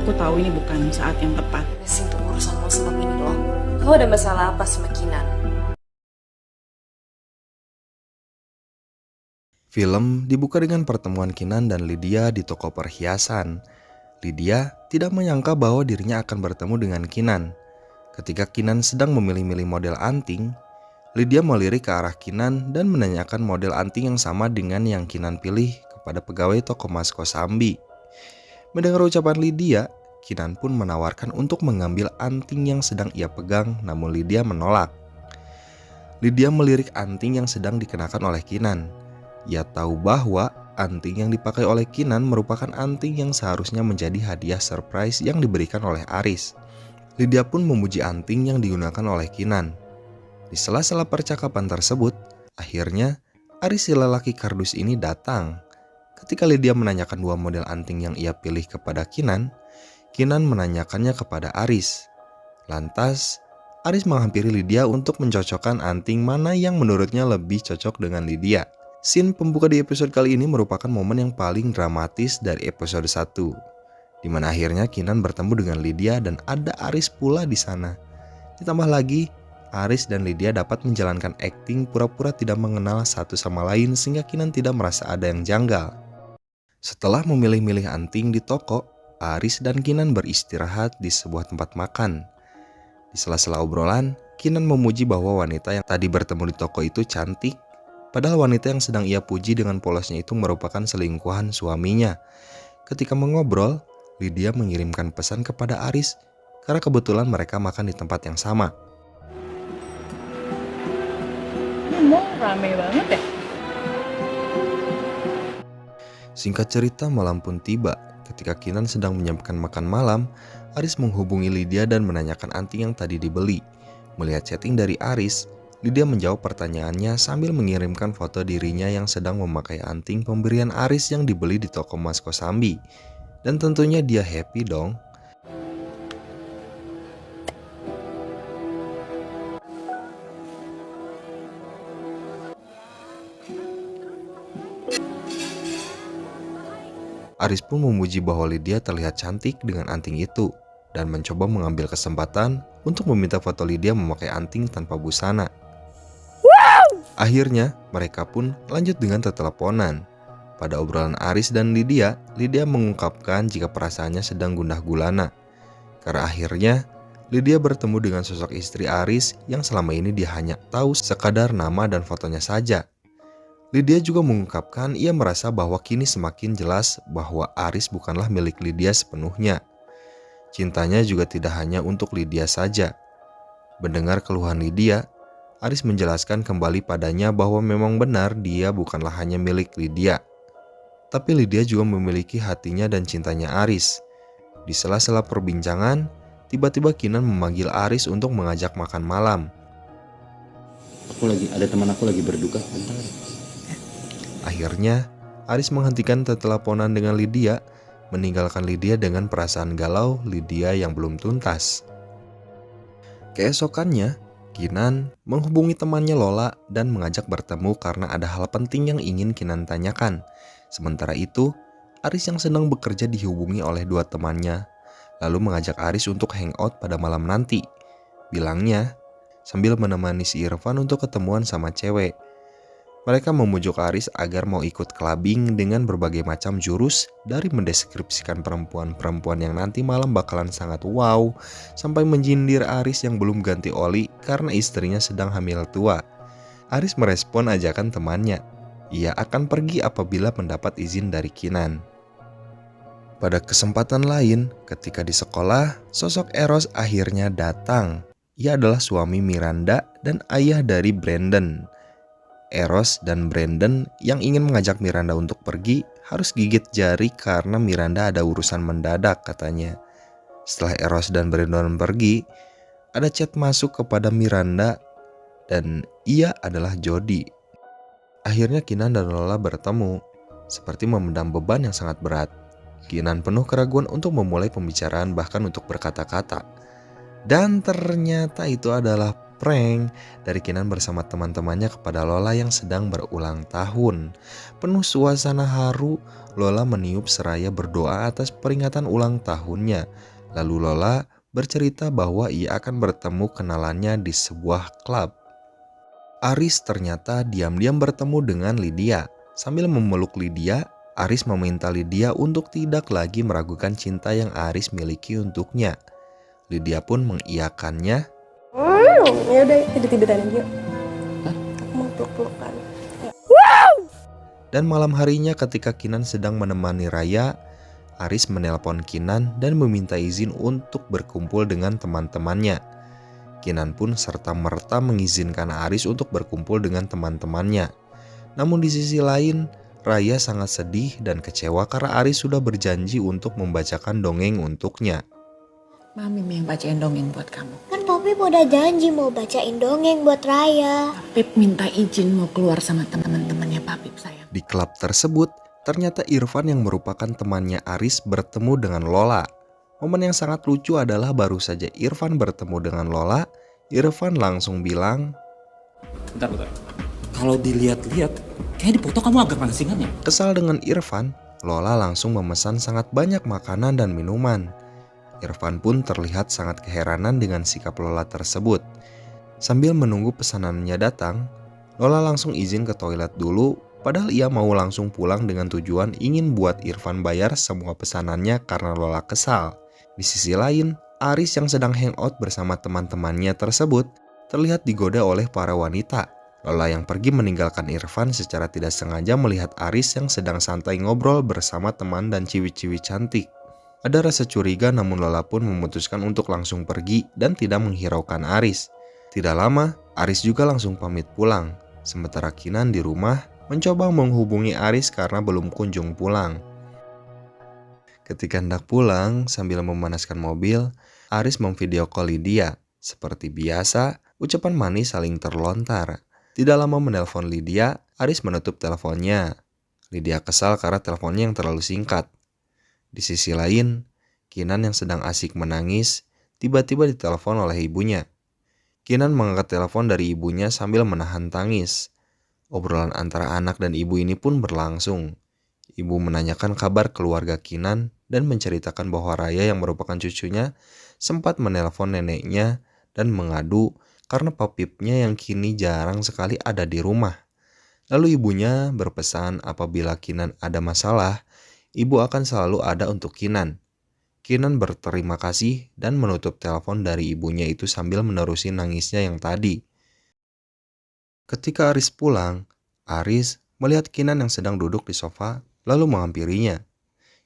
Aku tahu ini bukan saat yang tepat. Beresin tuh urusanmu sebab ini loh. Kau ada masalah apa sama Kinan? Film dibuka dengan pertemuan Kinan dan Lydia di toko perhiasan. Lydia tidak menyangka bahwa dirinya akan bertemu dengan Kinan. Ketika Kinan sedang memilih-milih model anting, Lydia melirik ke arah Kinan dan menanyakan model anting yang sama dengan yang Kinan pilih kepada pegawai toko Mas Kosambi. Mendengar ucapan Lydia, Kinan pun menawarkan untuk mengambil anting yang sedang ia pegang, namun Lydia menolak. Lydia melirik anting yang sedang dikenakan oleh Kinan. Ia tahu bahwa anting yang dipakai oleh Kinan merupakan anting yang seharusnya menjadi hadiah surprise yang diberikan oleh Aris. Lydia pun memuji anting yang digunakan oleh Kinan. Di sela-sela percakapan tersebut, akhirnya Aris si lelaki kardus ini datang. Ketika Lydia menanyakan dua model anting yang ia pilih kepada Kinan, Kinan menanyakannya kepada Aris. Lantas, Aris menghampiri Lydia untuk mencocokkan anting mana yang menurutnya lebih cocok dengan Lydia. Scene pembuka di episode kali ini merupakan momen yang paling dramatis dari episode 1, di mana akhirnya Kinan bertemu dengan Lydia dan ada Aris pula di sana. Ditambah lagi, Aris dan Lydia dapat menjalankan akting pura-pura tidak mengenal satu sama lain sehingga Kinan tidak merasa ada yang janggal. Setelah memilih-milih anting di toko, Aris dan Kinan beristirahat di sebuah tempat makan. Di sela-sela obrolan, Kinan memuji bahwa wanita yang tadi bertemu di toko itu cantik. Padahal wanita yang sedang ia puji dengan polosnya itu merupakan selingkuhan suaminya. Ketika mengobrol, Lydia mengirimkan pesan kepada Aris karena kebetulan mereka makan di tempat yang sama. Ini mall rame banget ya? Singkat cerita, malam pun tiba. Ketika Kinan sedang menyiapkan makan malam, Aris menghubungi Lydia dan menanyakan anting yang tadi dibeli. Melihat chatting dari Aris, Lydia menjawab pertanyaannya sambil mengirimkan foto dirinya yang sedang memakai anting pemberian Aris yang dibeli di toko Mas Kosambi. Dan tentunya dia happy dong. Aris pun memuji bahwa Lydia terlihat cantik dengan anting itu dan mencoba mengambil kesempatan untuk meminta foto Lydia memakai anting tanpa busana. Akhirnya, mereka pun lanjut dengan teteleponan. Pada obrolan Aris dan Lydia, Lydia mengungkapkan jika perasaannya sedang gundah gulana. Karena akhirnya, Lydia bertemu dengan sosok istri Aris yang selama ini dia hanya tahu sekadar nama dan fotonya saja. Lydia juga mengungkapkan ia merasa bahwa kini semakin jelas bahwa Aris bukanlah milik Lydia sepenuhnya. Cintanya juga tidak hanya untuk Lydia saja. Mendengar keluhan Lydia, Aris menjelaskan kembali padanya bahwa memang benar dia bukanlah hanya milik Lydia. Tapi Lydia juga memiliki hatinya dan cintanya Aris. Di sela-sela perbincangan, tiba-tiba Kinan memanggil Aris untuk mengajak makan malam. Ada teman aku lagi berduka, bentar. Akhirnya, Aris menghentikan teteleponan dengan Lydia, meninggalkan Lydia dengan perasaan galau Lydia yang belum tuntas. Keesokannya, Kinan menghubungi temannya Lola dan mengajak bertemu karena ada hal penting yang ingin Kinan tanyakan. Sementara itu, Aris yang sedang bekerja dihubungi oleh dua temannya, lalu mengajak Aris untuk hangout pada malam nanti. Bilangnya, sambil menemani si Irfan untuk ketemuan sama cewek. Mereka memujuk Aris agar mau ikut clubbing dengan berbagai macam jurus, dari mendeskripsikan perempuan-perempuan yang nanti malam bakalan sangat wow, sampai menjindir Aris yang belum ganti oli karena istrinya sedang hamil tua. Aris merespon ajakan temannya. Ia akan pergi apabila mendapat izin dari Kinan. Pada kesempatan lain, ketika di sekolah, sosok Eros akhirnya datang. Ia adalah suami Miranda dan ayah dari Brandon. Eros dan Brandon yang ingin mengajak Miranda untuk pergi harus gigit jari karena Miranda ada urusan mendadak katanya. Setelah Eros dan Brandon pergi, ada chat masuk kepada Miranda dan ia adalah Jody. Akhirnya Kinan dan Lola bertemu, seperti memendam beban yang sangat berat. Kinan penuh keraguan untuk memulai pembicaraan bahkan untuk berkata-kata. Dan ternyata itu adalah prank dari Kinan bersama teman-temannya kepada Lola yang sedang berulang tahun. Penuh suasana haru, Lola meniup seraya berdoa atas peringatan ulang tahunnya. Lalu Lola bercerita bahwa ia akan bertemu kenalannya di sebuah klub. Aris ternyata diam-diam bertemu dengan Lydia. Sambil memeluk Lydia, Aris meminta Lydia untuk tidak lagi meragukan cinta yang Aris miliki untuknya. Lydia pun mengiyakannya. Ya udah, tidur-tiduran yuk. Aku mau peluk-pelukan. Dan malam harinya ketika Kinan sedang menemani Raya, Aris menelpon Kinan dan meminta izin untuk berkumpul dengan teman-temannya. Kinan pun serta-merta mengizinkan Aris untuk berkumpul dengan teman-temannya. Namun di sisi lain, Raya sangat sedih dan kecewa karena Aris sudah berjanji untuk membacakan dongeng untuknya. Mami yang bacain dongeng buat kamu. Kan Papi udah janji mau bacain dongeng buat Raya. Papip minta izin mau keluar sama teman-temannya Papip sayang. Di klub tersebut, ternyata Irfan yang merupakan temannya Aris bertemu dengan Lola. Momen yang sangat lucu adalah baru saja Irfan bertemu dengan Lola, Irfan langsung bilang, Bentar. Kalau dilihat-lihat, kayak di foto kamu agak pansingan ya? kesal dengan Irfan, Lola langsung memesan sangat banyak makanan dan minuman. Irfan pun terlihat sangat keheranan dengan sikap Lola tersebut. Sambil menunggu pesanannya datang, Lola langsung izin ke toilet dulu, padahal ia mau langsung pulang dengan tujuan ingin buat Irfan bayar semua pesanannya karena Lola kesal. Di sisi lain, Aris yang sedang hangout bersama teman-temannya tersebut terlihat digoda oleh para wanita. Lola yang pergi meninggalkan Irfan secara tidak sengaja melihat Aris yang sedang santai ngobrol bersama teman dan ciwi-ciwi cantik. Ada rasa curiga, namun Lola pun memutuskan untuk langsung pergi dan tidak menghiraukan Aris. Tidak lama, Aris juga langsung pamit pulang. Sementara Kinan di rumah mencoba menghubungi Aris karena belum kunjung pulang. Ketika hendak pulang, sambil memanaskan mobil, Aris memvideo call Lydia. Seperti biasa, ucapan manis saling terlontar. Tidak lama menelpon Lydia, Aris menutup teleponnya. Lydia kesal karena teleponnya yang terlalu singkat. Di sisi lain, Kinan yang sedang asik menangis, tiba-tiba ditelepon oleh ibunya. Kinan mengangkat telepon dari ibunya sambil menahan tangis. Obrolan antara anak dan ibu ini pun berlangsung. Ibu menanyakan kabar keluarga Kinan dan menceritakan bahwa Raya yang merupakan cucunya sempat menelpon neneknya dan mengadu karena papipnya yang kini jarang sekali ada di rumah. Lalu ibunya berpesan apabila Kinan ada masalah, ibu akan selalu ada untuk Kinan. Kinan berterima kasih dan menutup telepon dari ibunya itu sambil menerusi nangisnya yang tadi. Ketika Aris pulang, Aris melihat Kinan yang sedang duduk di sofa lalu menghampirinya.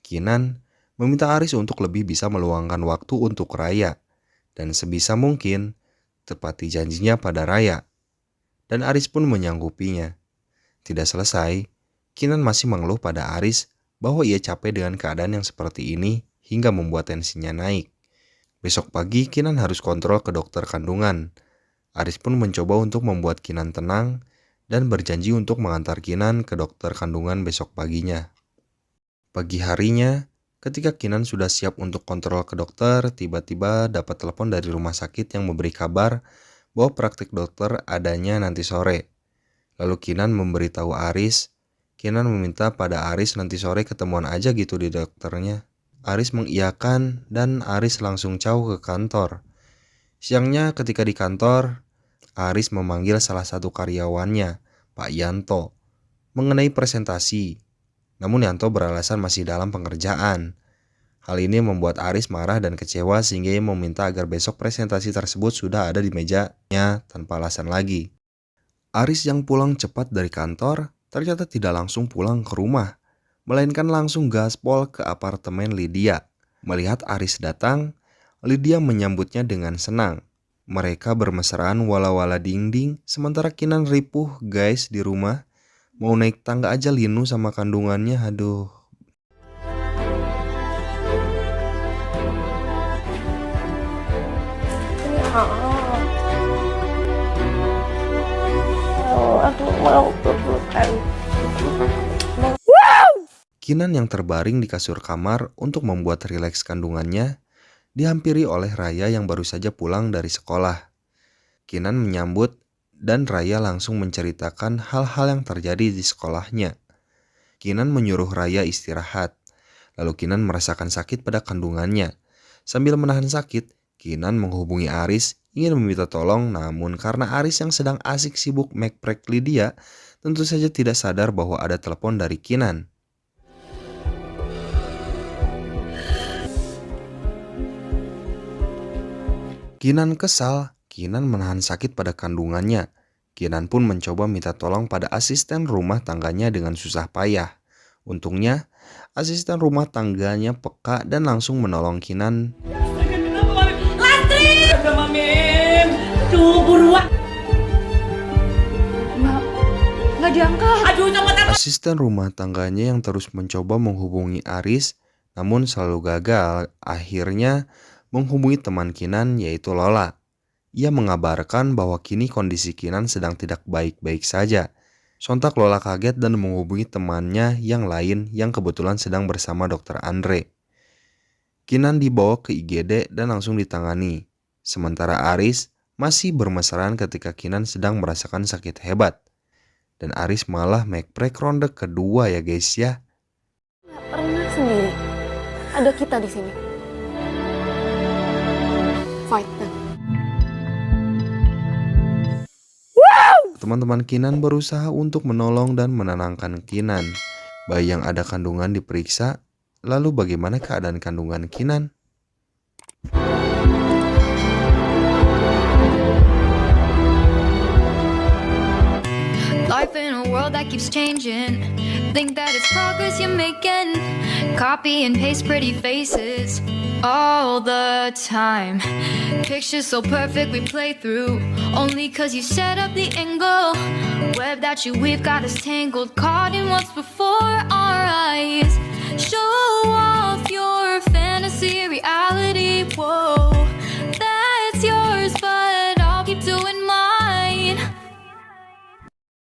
Kinan meminta Aris untuk lebih bisa meluangkan waktu untuk Raya dan sebisa mungkin tepati janjinya pada Raya. Dan Aris pun menyanggupinya. Tidak selesai, Kinan masih mengeluh pada Aris bahwa ia capek dengan keadaan yang seperti ini hingga membuat tensinya naik. Besok pagi Kinan harus kontrol ke dokter kandungan. Aris pun mencoba untuk membuat Kinan tenang dan berjanji untuk mengantar Kinan ke dokter kandungan besok paginya. Pagi harinya, ketika Kinan sudah siap untuk kontrol ke dokter, tiba-tiba dapat telepon dari rumah sakit yang memberi kabar bahwa praktik dokter adanya nanti sore. Lalu Kinan memberitahu Aris. Kinan meminta pada Aris nanti sore ketemuan aja gitu di dokternya. Aris mengiyakan dan Aris langsung jauh ke kantor. Siangnya ketika di kantor, Aris memanggil salah satu karyawannya, Pak Yanto, mengenai presentasi. Namun Yanto beralasan masih dalam pengerjaan. Hal ini membuat Aris marah dan kecewa sehingga ia meminta agar besok presentasi tersebut sudah ada di mejanya tanpa alasan lagi. Aris yang pulang cepat dari kantor ternyata tidak langsung pulang ke rumah, melainkan langsung gaspol ke apartemen Lydia. Melihat Aris datang, Lydia menyambutnya dengan senang. Mereka bermesraan wala-wala dingding, sementara Kinan ripuh guys di rumah. Mau naik tangga aja linu sama kandungannya, aduh. Aku mau pelukan. Kinan yang terbaring di kasur kamar untuk membuat rileks kandungannya, dihampiri oleh Raya yang baru saja pulang dari sekolah. Kinan menyambut dan Raya langsung menceritakan hal-hal yang terjadi di sekolahnya. Kinan menyuruh Raya istirahat. Lalu Kinan merasakan sakit pada kandungannya. Sambil menahan sakit, Kinan menghubungi Aris ingin meminta tolong, namun karena Aris yang sedang asik sibuk mekprek Lydia, tentu saja tidak sadar bahwa ada telepon dari Kinan. Kinan kesal. Kinan menahan sakit pada kandungannya. Kinan pun mencoba minta tolong pada asisten rumah tangganya dengan susah payah. Untungnya, asisten rumah tangganya peka dan langsung menolong Kinan. Lastri! Mamin! Aduh, buruan! Nggak diangkat. Aduh, sama Asisten rumah tangganya yang terus mencoba menghubungi Aris, namun selalu gagal. Akhirnya menghubungi teman Kinan yaitu Lola. Ia mengabarkan bahwa kini kondisi Kinan sedang tidak baik-baik saja. Sontak Lola kaget dan menghubungi temannya yang lain yang kebetulan sedang bersama Dr. Andre. Kinan dibawa ke IGD dan langsung ditangani. Sementara Aris masih bermesraan ketika Kinan sedang merasakan sakit hebat. Dan Aris malah mekprek ronde kedua ya guys ya. Nggak pernah sendiri. Ada kita di sini. Fight then. Teman-teman Kinan berusaha untuk menolong dan menenangkan Kinan. Bayi yang ada kandungan diperiksa, lalu bagaimana keadaan kandungan Kinan? Life in a world that keeps changing. Think that it's progress you're making. Copy and paste pretty faces all the time. Pictures so perfect we play through. Only cause you set up the angle. Web that you weave got us tangled. Caught in what's before our